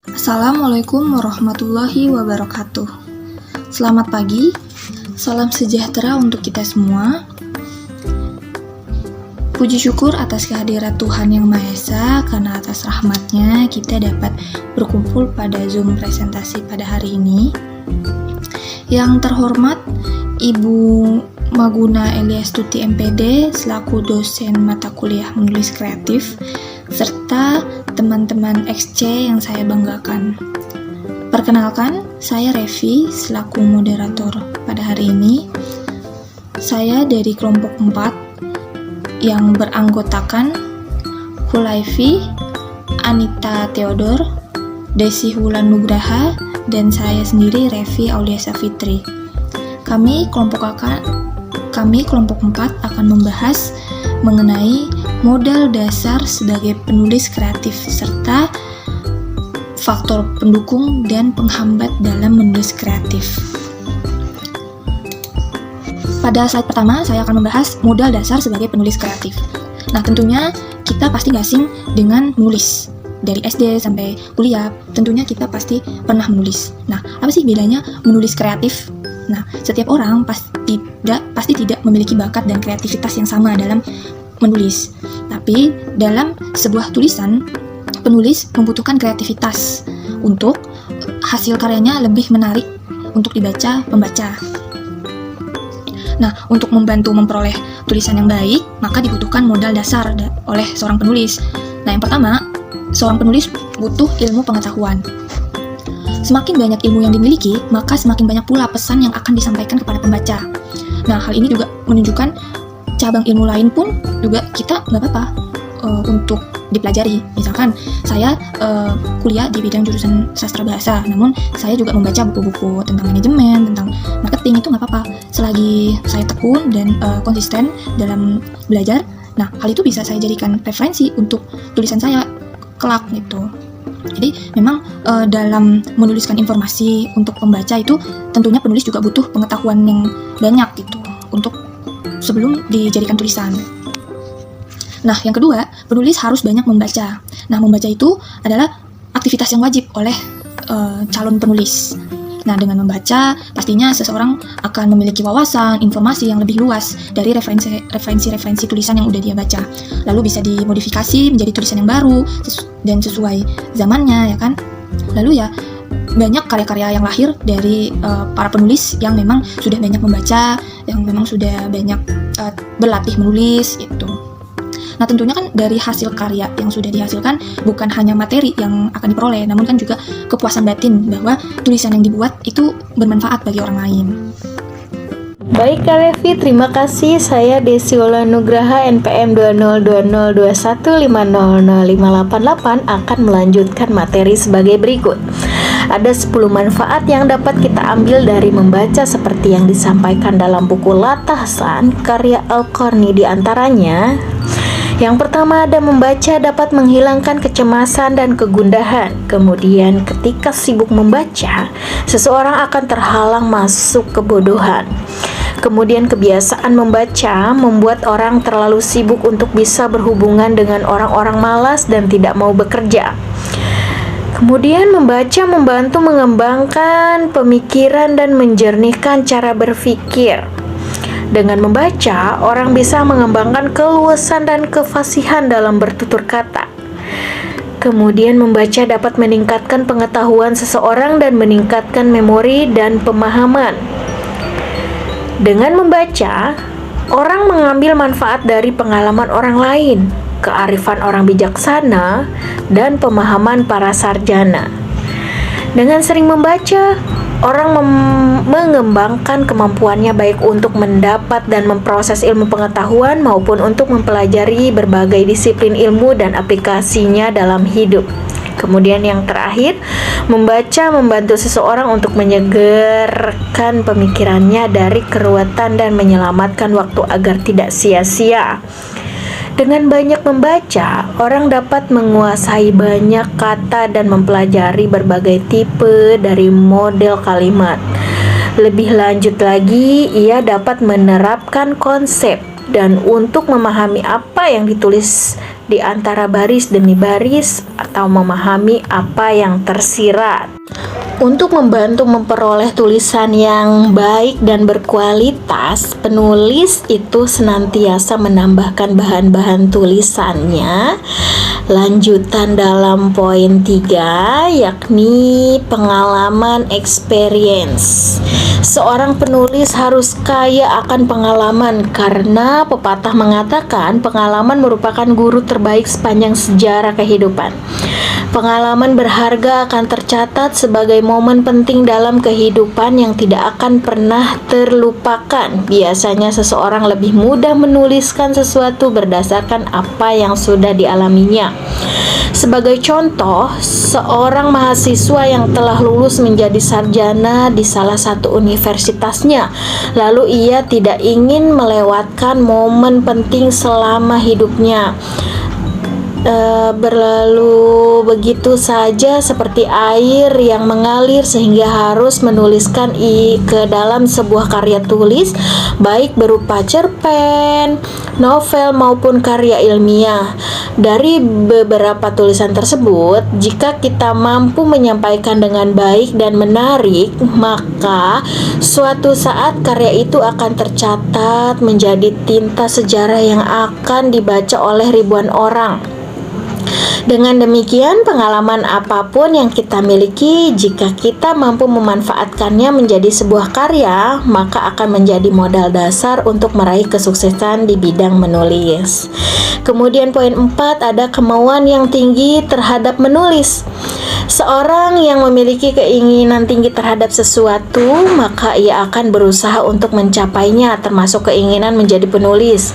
Assalamualaikum warahmatullahi wabarakatuh. Selamat pagi, salam sejahtera untuk kita semua. Puji syukur atas kehadirat Tuhan Yang Maha Esa, karena atas rahmatnya kita dapat berkumpul pada Zoom presentasi pada hari ini. Yang terhormat Ibu Maguna Eliastuti MPD selaku dosen mata kuliah menulis kreatif, serta teman-teman XC yang saya banggakan. Perkenalkan, saya Revi selaku moderator pada hari ini. Saya dari kelompok 4 yang beranggotakan Hulaifi, Anita Theodor, Desi Wulan Nugraha, dan saya sendiri Revi Auliasa Fitri. Kami kelompok 4 akan membahas mengenai modal dasar sebagai penulis kreatif serta faktor pendukung dan penghambat dalam menulis kreatif. Pada slide pertama, saya akan membahas modal dasar sebagai penulis kreatif. Nah, tentunya kita pasti nggak asing dengan menulis. Dari SD sampai kuliah, tentunya kita pasti pernah menulis. Nah, apa sih bedanya menulis kreatif? Nah, setiap orang pasti tidak memiliki bakat dan kreativitas yang sama dalam menulis. Tapi dalam sebuah tulisan, penulis membutuhkan kreativitas untuk hasil karyanya lebih menarik untuk dibaca pembaca. Nah, untuk membantu memperoleh tulisan yang baik, maka dibutuhkan modal dasar oleh seorang penulis. Nah, yang pertama, seorang penulis butuh ilmu pengetahuan. Semakin banyak ilmu yang dimiliki, maka semakin banyak pula pesan yang akan disampaikan kepada pembaca. Nah, hal ini juga menunjukkan cabang ilmu lain pun juga kita nggak apa-apa untuk dipelajari. Misalkan saya kuliah di bidang jurusan sastra bahasa, namun saya juga membaca buku-buku tentang manajemen, tentang marketing, itu nggak apa-apa selagi saya tekun dan konsisten dalam belajar. Nah, hal itu bisa saya jadikan referensi untuk tulisan saya kelak gitu. Jadi memang dalam menuliskan informasi untuk pembaca itu tentunya penulis juga butuh pengetahuan yang banyak gitu untuk sebelum dijadikan tulisan. Nah, yang kedua, penulis harus banyak membaca. Nah, membaca itu adalah aktivitas yang wajib oleh calon penulis. Nah, dengan membaca, pastinya seseorang akan memiliki wawasan, informasi yang lebih luas dari referensi tulisan yang udah dia baca. Lalu bisa dimodifikasi menjadi tulisan yang baru dan sesuai zamannya, ya kan? Lalu ya, banyak karya-karya yang lahir dari para penulis yang memang sudah banyak membaca, yang memang sudah banyak berlatih menulis, gitu. Nah, tentunya kan dari hasil karya yang sudah dihasilkan bukan hanya materi yang akan diperoleh, namun kan juga kepuasan batin bahwa tulisan yang dibuat itu bermanfaat bagi orang lain. Baik Kak Revi, terima kasih. Saya Desi Wulan Nugraha, NPM 2020215000588 akan melanjutkan materi sebagai berikut. Ada 10 manfaat yang dapat kita ambil dari membaca seperti yang disampaikan dalam buku Latahsan karya Al-Qarni. Di antaranya, yang pertama, ada membaca dapat menghilangkan kecemasan dan kegundahan. Kemudian, ketika sibuk membaca, seseorang akan terhalang masuk kebodohan. Kemudian, kebiasaan membaca membuat orang terlalu sibuk untuk bisa berhubungan dengan orang-orang malas dan tidak mau bekerja. Kemudian, membaca membantu mengembangkan pemikiran dan menjernihkan cara berpikir. Dengan membaca, orang bisa mengembangkan keluasan dan kefasihan dalam bertutur kata. Kemudian, membaca dapat meningkatkan pengetahuan seseorang dan meningkatkan memori dan pemahaman. Dengan membaca, orang mengambil manfaat dari pengalaman orang lain, kearifan orang bijaksana, dan pemahaman para sarjana. Dengan sering membaca, orang mengembangkan kemampuannya baik untuk mendapat dan memproses ilmu pengetahuan maupun untuk mempelajari berbagai disiplin ilmu dan aplikasinya dalam hidup. Kemudian yang terakhir, membaca membantu seseorang untuk menyegarkan pemikirannya dari keruwetan dan menyelamatkan waktu agar tidak sia-sia. Dengan banyak membaca, orang dapat menguasai banyak kata dan mempelajari berbagai tipe dari model kalimat. Lebih lanjut lagi, ia dapat menerapkan konsep dan untuk memahami apa yang ditulis di antara baris demi baris atau memahami apa yang tersirat. Untuk membantu memperoleh tulisan yang baik dan berkualitas, penulis itu senantiasa menambahkan bahan-bahan tulisannya. Lanjutan dalam poin 3, yakni pengalaman experience. Seorang penulis harus kaya akan pengalaman karena pepatah mengatakan pengalaman merupakan guru terbaik sepanjang sejarah kehidupan. Pengalaman berharga akan tercatat sebagai momen penting dalam kehidupan yang tidak akan pernah terlupakan. Biasanya seseorang lebih mudah menuliskan sesuatu berdasarkan apa yang sudah dialaminya. Sebagai contoh, seorang mahasiswa yang telah lulus menjadi sarjana di salah satu universitasnya, lalu ia tidak ingin melewatkan momen penting selama hidupnya. Berlalu begitu saja seperti air yang mengalir sehingga harus menuliskan ke dalam sebuah karya tulis, baik berupa cerpen, novel maupun karya ilmiah. Dari beberapa tulisan tersebut, jika kita mampu menyampaikan dengan baik dan menarik, maka suatu saat karya itu akan tercatat menjadi tinta sejarah yang akan dibaca oleh ribuan orang. Dengan demikian, pengalaman apapun yang kita miliki, jika kita mampu memanfaatkannya menjadi sebuah karya, maka akan menjadi modal dasar untuk meraih kesuksesan di bidang menulis. Kemudian poin 4, ada kemauan yang tinggi terhadap menulis. Seorang yang memiliki keinginan tinggi terhadap sesuatu, maka ia akan berusaha untuk mencapainya, termasuk keinginan menjadi penulis.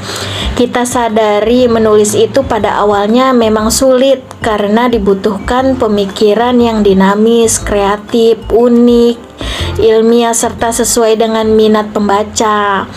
Kita sadari menulis itu pada awalnya memang sulit karena dibutuhkan pemikiran yang dinamis, kreatif, unik, ilmiah, serta sesuai dengan minat pembaca.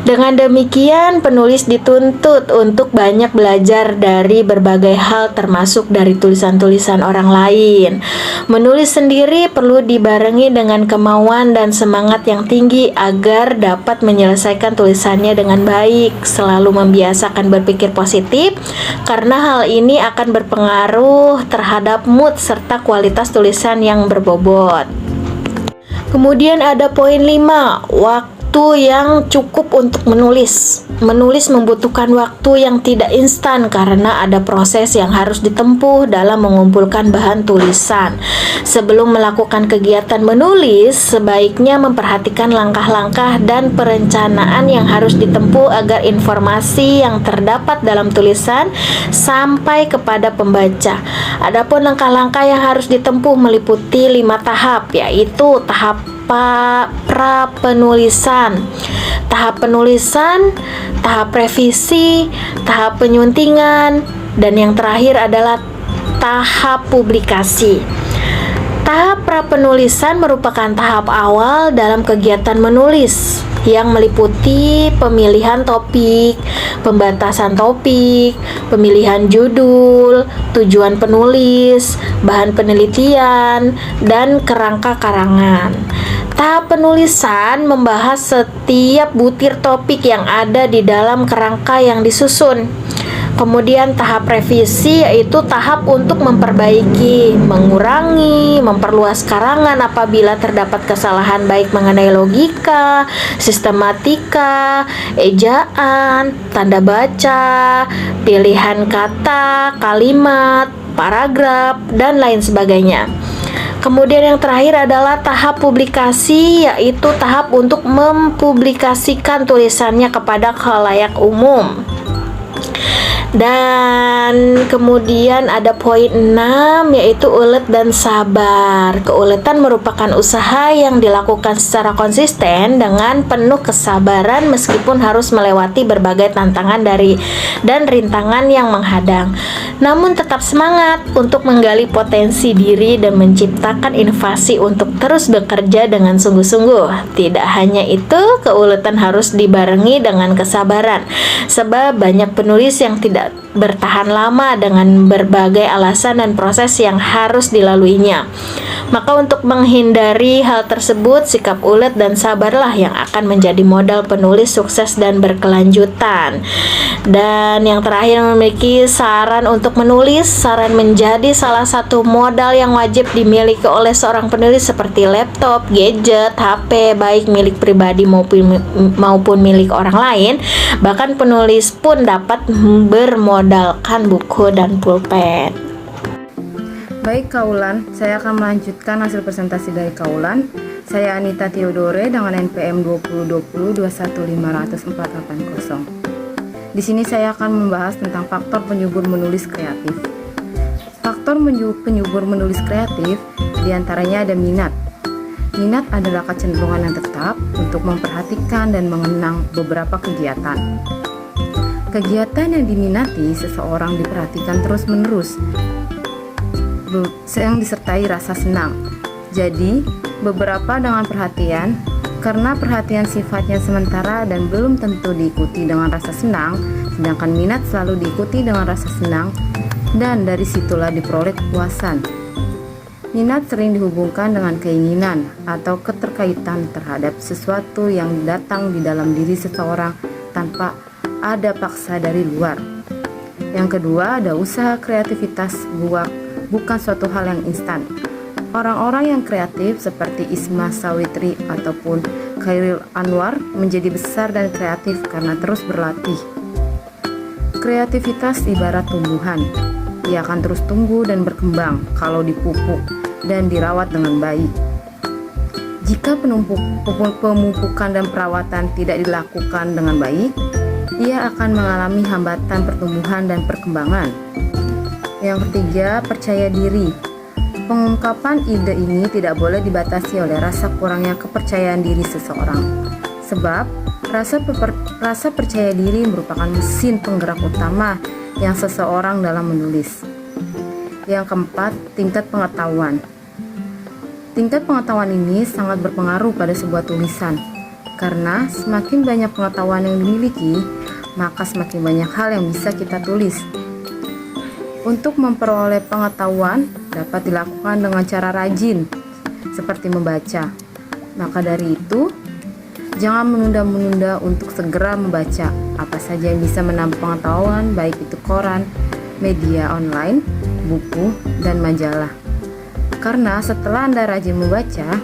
Dengan demikian, penulis dituntut untuk banyak belajar dari berbagai hal, termasuk dari tulisan-tulisan orang lain. Menulis sendiri perlu dibarengi dengan kemauan dan semangat yang tinggi agar dapat menyelesaikan tulisannya dengan baik. Selalu membiasakan berpikir positif, karena hal ini akan berpengaruh terhadap mood serta kualitas tulisan yang berbobot. Kemudian ada poin 5, waktu yang cukup untuk menulis. Menulis membutuhkan waktu yang tidak instan karena ada proses yang harus ditempuh dalam mengumpulkan bahan tulisan. Sebelum melakukan kegiatan menulis, sebaiknya memperhatikan langkah-langkah dan perencanaan yang harus ditempuh agar informasi yang terdapat dalam tulisan sampai kepada pembaca. Adapun langkah-langkah yang harus ditempuh meliputi 5 tahap, yaitu tahap pra-penulisan, tahap penulisan, tahap revisi, tahap penyuntingan, dan yang terakhir adalah tahap publikasi. Tahap pra-penulisan merupakan tahap awal dalam kegiatan menulis yang meliputi pemilihan topik, pembatasan topik, pemilihan judul, tujuan penulis, bahan penelitian, dan kerangka karangan. Tahap penulisan membahas setiap butir topik yang ada di dalam kerangka yang disusun. Kemudian tahap revisi yaitu tahap untuk memperbaiki, mengurangi, memperluas karangan apabila terdapat kesalahan baik mengenai logika, sistematika, ejaan, tanda baca, pilihan kata, kalimat, paragraf, dan lain sebagainya. Kemudian yang terakhir adalah tahap publikasi, yaitu tahap untuk mempublikasikan tulisannya kepada khalayak umum. Dan kemudian ada poin 6, yaitu ulet dan sabar. Keuletan merupakan usaha yang dilakukan secara konsisten dengan penuh kesabaran meskipun harus melewati berbagai tantangan dan rintangan yang menghadang. Namun tetap semangat untuk menggali potensi diri dan menciptakan inovasi untuk terus bekerja dengan sungguh-sungguh. Tidak hanya itu, keuletan harus dibarengi dengan kesabaran, sebab banyak penulis yang tidak bertahan lama dengan berbagai alasan dan proses yang harus dilaluinya. Maka untuk menghindari hal tersebut, sikap ulet dan sabarlah yang akan menjadi modal penulis sukses dan berkelanjutan. Dan yang terakhir, memiliki saran untuk menulis. Saran menjadi salah satu modal yang wajib dimiliki oleh seorang penulis seperti laptop, gadget, HP, baik milik pribadi maupun milik orang lain. Bahkan penulis pun dapat bermodalkan buku dan pulpen. Baik Kaulan, saya akan melanjutkan hasil presentasi dari Kaulan. Saya Anita Theodore dengan NPM 20202150480. Di sini saya akan membahas tentang faktor penyubur menulis kreatif. Faktor penyubur menulis kreatif diantaranya ada minat. Minat adalah kecenderungan yang tetap untuk memperhatikan dan mengenang beberapa kegiatan. Kegiatan yang diminati seseorang diperhatikan terus-menerus, yang disertai rasa senang. Jadi, beberapa dengan perhatian, karena perhatian sifatnya sementara dan belum tentu diikuti dengan rasa senang, sedangkan minat selalu diikuti dengan rasa senang, dan dari situlah diperoleh kepuasan. Minat sering dihubungkan dengan keinginan atau keterkaitan terhadap sesuatu yang datang di dalam diri seseorang tanpa ada paksa dari luar. Yang kedua, ada usaha kreativitas bukan suatu hal yang instan. Orang-orang yang kreatif seperti Isma Sawitri ataupun Khairil Anwar menjadi besar dan kreatif karena terus berlatih. Kreativitas ibarat tumbuhan. Ia akan terus tumbuh dan berkembang kalau dipupuk dan dirawat dengan baik. Jika pemupukan dan perawatan tidak dilakukan dengan baik, ia akan mengalami hambatan pertumbuhan dan perkembangan. Yang ketiga, percaya diri. Pengungkapan ide ini tidak boleh dibatasi oleh rasa kurangnya kepercayaan diri seseorang. Sebab, rasa percaya diri merupakan mesin penggerak utama yang seseorang dalam menulis. Yang keempat, tingkat pengetahuan. Tingkat pengetahuan ini sangat berpengaruh pada sebuah tulisan. Karena semakin banyak pengetahuan yang dimiliki, maka semakin banyak hal yang bisa kita tulis. Untuk memperoleh pengetahuan dapat dilakukan dengan cara rajin, seperti membaca. Maka dari itu, jangan menunda-menunda untuk segera membaca apa saja yang bisa menambah pengetahuan, baik itu koran, media online, buku, dan majalah. Karena setelah Anda rajin membaca,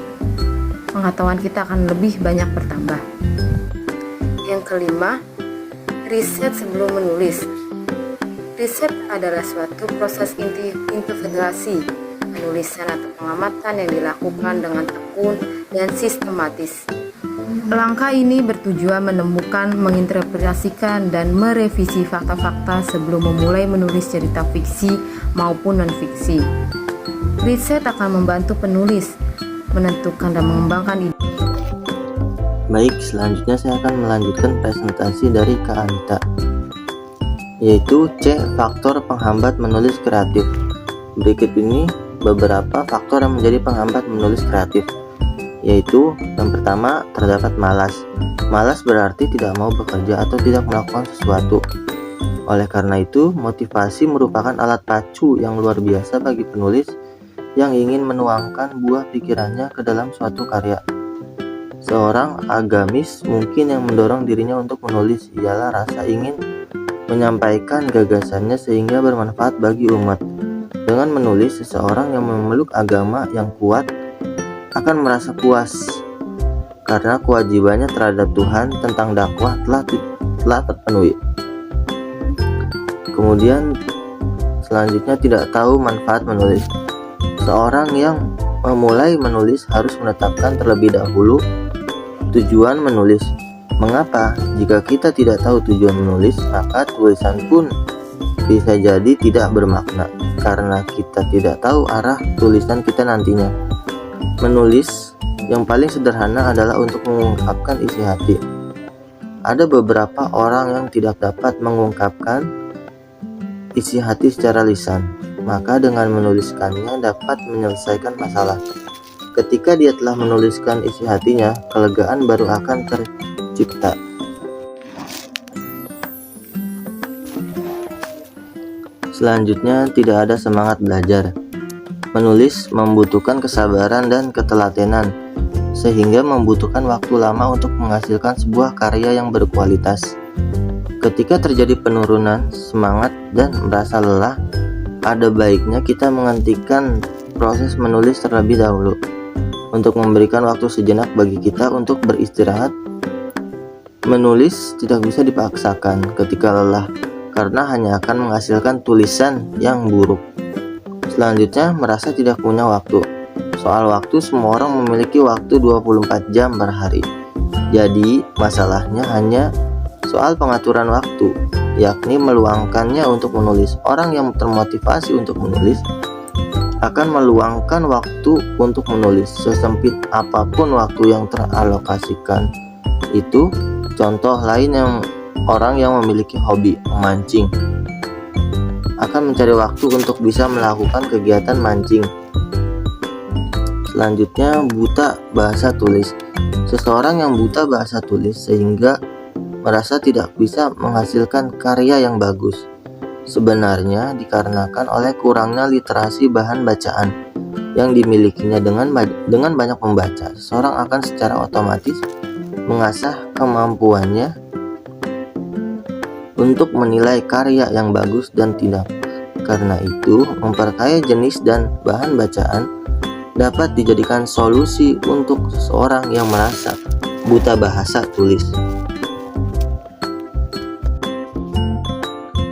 pengetahuan kita akan lebih banyak bertambah. Yang kelima, riset sebelum menulis. Riset adalah suatu proses investigasi, penulisan atau pengamatan yang dilakukan dengan tekun dan sistematis. Langkah ini bertujuan menemukan, menginterpretasikan, dan merevisi fakta-fakta sebelum memulai menulis cerita fiksi maupun non-fiksi. Riset akan membantu penulis menentukan dan mengembangkan ide. Baik, selanjutnya saya akan melanjutkan presentasi dari Kak Anita, yaitu C. Faktor penghambat menulis kreatif. Berikut ini beberapa faktor yang menjadi penghambat menulis kreatif, yaitu yang pertama, terdapat malas. Malas berarti tidak mau bekerja atau tidak melakukan sesuatu. Oleh karena itu, motivasi merupakan alat pacu yang luar biasa bagi penulis yang ingin menuangkan buah pikirannya ke dalam suatu karya. Seorang agamis mungkin yang mendorong dirinya untuk menulis ialah rasa ingin menyampaikan gagasannya sehingga bermanfaat bagi umat. Dengan menulis, seseorang yang memeluk agama yang kuat akan merasa puas karena kewajibannya terhadap Tuhan tentang dakwah telah terpenuhi. Kemudian selanjutnya, tidak tahu manfaat menulis. Seorang yang memulai menulis harus menetapkan terlebih dahulu tujuan menulis. Mengapa? Jika kita tidak tahu tujuan menulis, maka tulisan pun bisa jadi tidak bermakna karena kita tidak tahu arah tulisan kita nantinya. Menulis yang paling sederhana adalah untuk mengungkapkan isi hati. Ada beberapa orang yang tidak dapat mengungkapkan isi hati secara lisan, maka dengan menuliskannya dapat menyelesaikan masalah. Ketika dia telah menuliskan isi hatinya, kelegaan baru akan tercipta. Selanjutnya, tidak ada semangat belajar. Menulis membutuhkan kesabaran dan ketelatenan, sehingga membutuhkan waktu lama untuk menghasilkan sebuah karya yang berkualitas. Ketika terjadi penurunan semangat dan merasa lelah, ada baiknya kita menghentikan proses menulis terlebih dahulu untuk memberikan waktu sejenak bagi kita untuk beristirahat. Menulis tidak bisa dipaksakan ketika lelah, karena hanya akan menghasilkan tulisan yang buruk. Selanjutnya, merasa tidak punya waktu. Soal waktu, semua orang memiliki waktu 24 jam per hari. Jadi, masalahnya hanya soal pengaturan waktu, yakni meluangkannya untuk menulis. Orang yang termotivasi untuk menulis akan meluangkan waktu untuk menulis, sesempit apapun waktu yang teralokasikan. Itu contoh lain yang orang yang memiliki hobi memancing akan mencari waktu untuk bisa melakukan kegiatan mancing. Selanjutnya, buta bahasa tulis. Seseorang yang buta bahasa tulis sehingga merasa tidak bisa menghasilkan karya yang bagus, sebenarnya dikarenakan oleh kurangnya literasi bahan bacaan yang dimilikinya. Dengan banyak membaca, seseorang akan secara otomatis mengasah kemampuannya untuk menilai karya yang bagus dan tidak. Karena itu, memperkaya jenis dan bahan bacaan dapat dijadikan solusi untuk seseorang yang merasa buta bahasa tulis.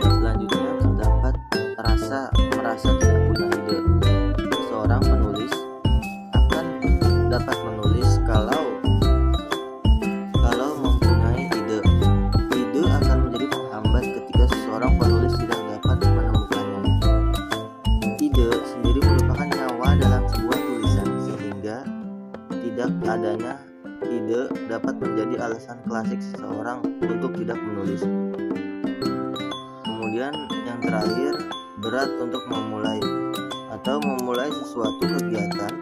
Selanjutnya, terdapat merasa tidak punya ide. Seorang penulis akan dapat menulis kalau mempunyai ide. Ide akan menjadi penghambat ketika seseorang penulis tidak dapat menemukannya. Ide sendiri merupakan nyawa dalam sebuah tulisan, sehingga tidak adanya ide dapat menjadi alasan klasik seseorang untuk tidak menulis. Kemudian yang terakhir, berat untuk memulai sesuatu kegiatan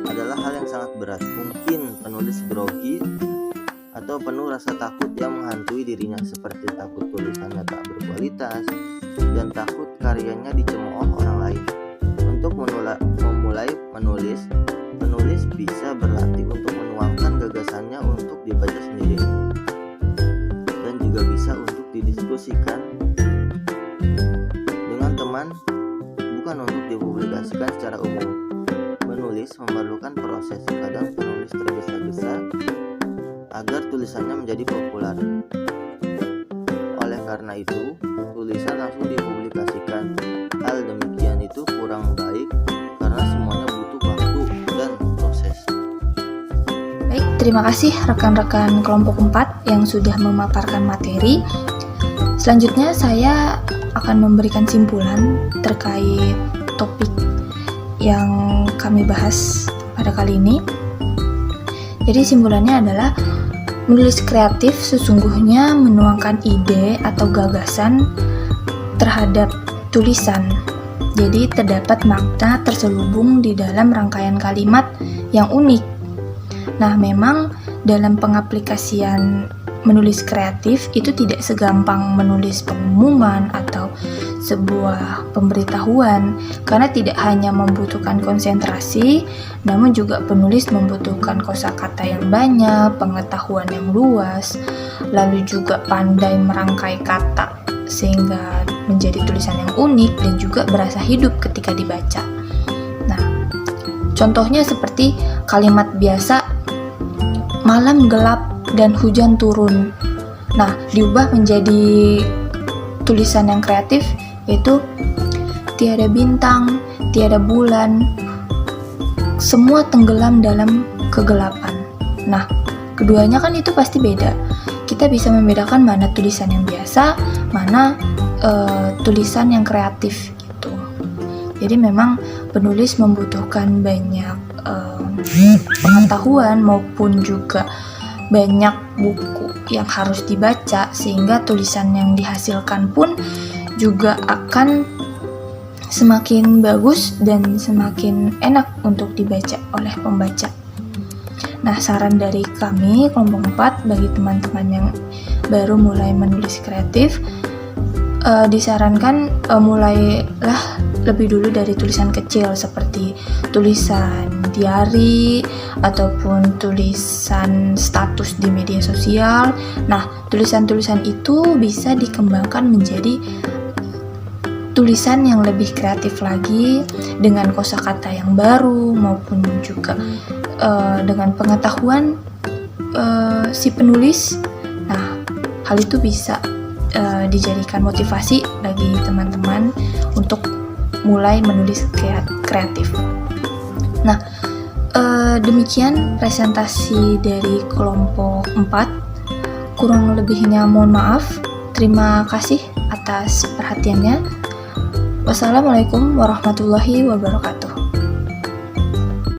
adalah hal yang sangat berat. Mungkin penulis grogi atau penuh rasa takut yang menghantui dirinya, seperti takut tulisannya tak berkualitas dan takut karyanya dicemooh orang lain. Untuk memulai menulis, penulis bisa berlatih untuk menuangkan gagasannya untuk dibaca sendiri, dan juga bisa untuk didiskusikan dengan teman, bukan untuk dipublikasikan secara umum. Menulis memerlukan proses. Kadang penulis tergesa-gesa agar tulisannya menjadi populer. Oleh karena itu, tulisan langsung dipublikasikan. Hal demikian itu kurang baik karena semuanya butuh waktu dan proses. Baik, terima kasih rekan-rekan kelompok 4 yang sudah memaparkan materi. Selanjutnya saya akan memberikan simpulan terkait topik yang kami bahas pada kali ini. Jadi simpulannya adalah menulis kreatif sesungguhnya menuangkan ide atau gagasan terhadap tulisan. Jadi terdapat makna terselubung di dalam rangkaian kalimat yang unik. Nah, memang dalam pengaplikasian menulis kreatif itu tidak segampang menulis pengumuman atau sebuah pemberitahuan, karena tidak hanya membutuhkan konsentrasi, namun juga penulis membutuhkan kosakata yang banyak, pengetahuan yang luas, lalu juga pandai merangkai kata sehingga menjadi tulisan yang unik dan juga berasa hidup ketika dibaca. Nah, contohnya seperti kalimat biasa malam gelap dan hujan turun. Nah, diubah menjadi tulisan yang kreatif, yaitu tiada bintang, tiada bulan, semua tenggelam dalam kegelapan. Nah, keduanya kan itu pasti beda. Kita bisa membedakan mana tulisan yang biasa, mana tulisan yang kreatif gitu. Jadi memang penulis membutuhkan banyak pengetahuan maupun juga banyak buku yang harus dibaca, sehingga tulisan yang dihasilkan pun juga akan semakin bagus dan semakin enak untuk dibaca oleh pembaca. Nah, saran dari kami kelompok 4 bagi teman-teman yang baru mulai menulis kreatif, disarankan mulailah lebih dulu dari tulisan kecil seperti tulisan diari ataupun tulisan status di media sosial. Nah, tulisan-tulisan itu bisa dikembangkan menjadi tulisan yang lebih kreatif lagi dengan kosakata yang baru maupun juga dengan pengetahuan si penulis. Nah, hal itu bisa dijadikan motivasi bagi teman-teman untuk mulai menulis kreatif. Nah, demikian presentasi dari kelompok 4. Kurang lebihnya mohon maaf. Terima kasih atas perhatiannya. Wassalamualaikum warahmatullahi wabarakatuh.